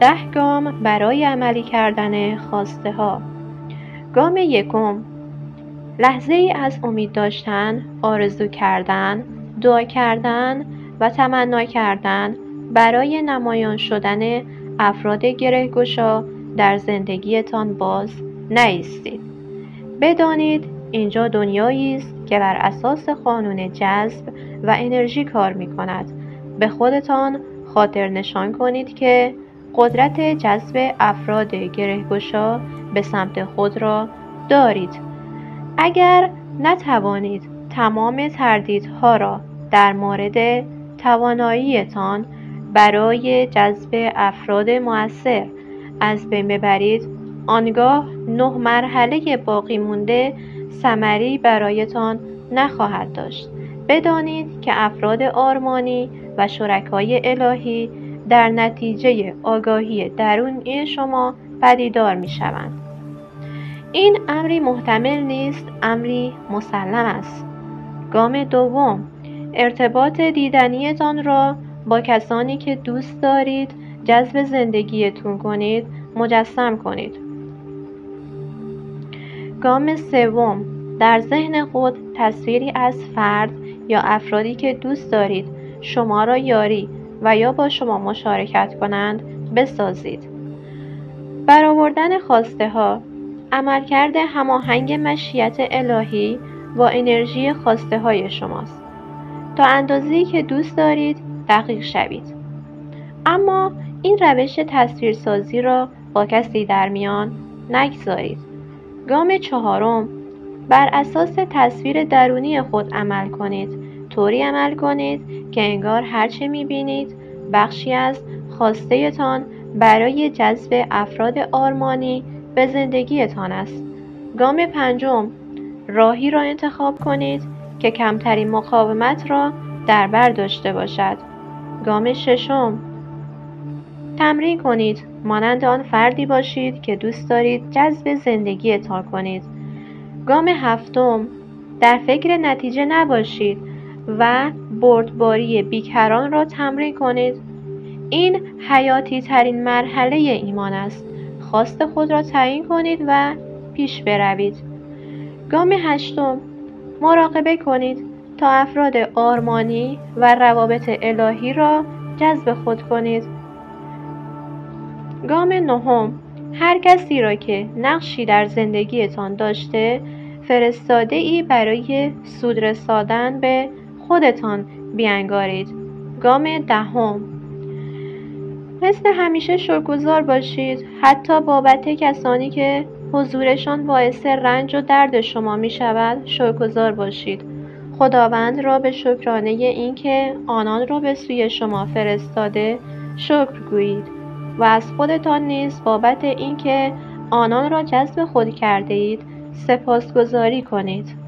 10 گام برای عملی کردن خواسته ها. گام یکم، لحظه ای از امید داشتن، آرزو کردن، دعا کردن و تمنا کردن برای نمایان شدن افراد گره‌گشا در زندگیتان باز نایستید. بدانید اینجا دنیایی است که بر اساس قانون جذب و انرژی کار می کند. به خودتان خاطر نشان کنید که قدرت جذب افراد گره‌گشا به سمت خود را دارید. اگر نتوانید تمام تردیدها را در مورد تواناییتان برای جذب افراد مؤثر از بین ببرید، آنگاه 9 مرحله باقی مونده ثمری برایتان نخواهد داشت. بدانید که افراد آرمانی و شرکای الهی در نتیجه آگاهی درونی شما پدیدار می شوند. این امری محتمل نیست، امری مسلم است. گام دوم، ارتباط دیدنیتان را با کسانی که دوست دارید جذب زندگیتون کنید مجسم کنید. گام سوم، در ذهن خود تصویری از فرد یا افرادی که دوست دارید شما را یاری و یا با شما مشارکت کنند بسازید. برآوردن خواسته ها، عملکرد هماهنگ مشیت الهی با انرژی خواسته های شماست. تا اندازه‌ای که دوست دارید دقیق شوید. اما این روش تصویرسازی را با کسی در میان نگذارید. گام چهارم، بر اساس تصویر درونی خود عمل کنید. طوری عمل کنید که انگار هرچه می‌بینید بخشی از خواسته تان برای جذب افراد آرمانی به زندگیتان است. گام پنجم، راهی را انتخاب کنید که کمترین مقاومت را در بر داشته باشد. گام ششم، تمرین کنید مانند آن فردی باشید که دوست دارید جذب زندگیتان کنید. گام هفتم، در فکر نتیجه نباشید و بردباری بیکران را تمرین کنید. این حیاتی ترین مرحله ایمان است. خواست خود را تعیین کنید و پیش بروید. گام هشتم، مراقبه کنید تا افراد آرمانی و روابط الهی را جذب خود کنید. گام نهم، هر کسی را که نقشی در زندگیتان داشته فرستاده‌ای برای سود رساندن به خودتان بیانگارید. گام دهم، مثل همیشه شکرگزار باشید، حتی بابت کسانی که حضورشان باعث رنج و درد شما می شود شکرگزار باشید. خداوند را به شکرانه این که آنان را به سوی شما فرستاده شکر گویید و از خودتان نیز بابت این که آنان را جذب خود کرده اید سپاسگزاری کنید.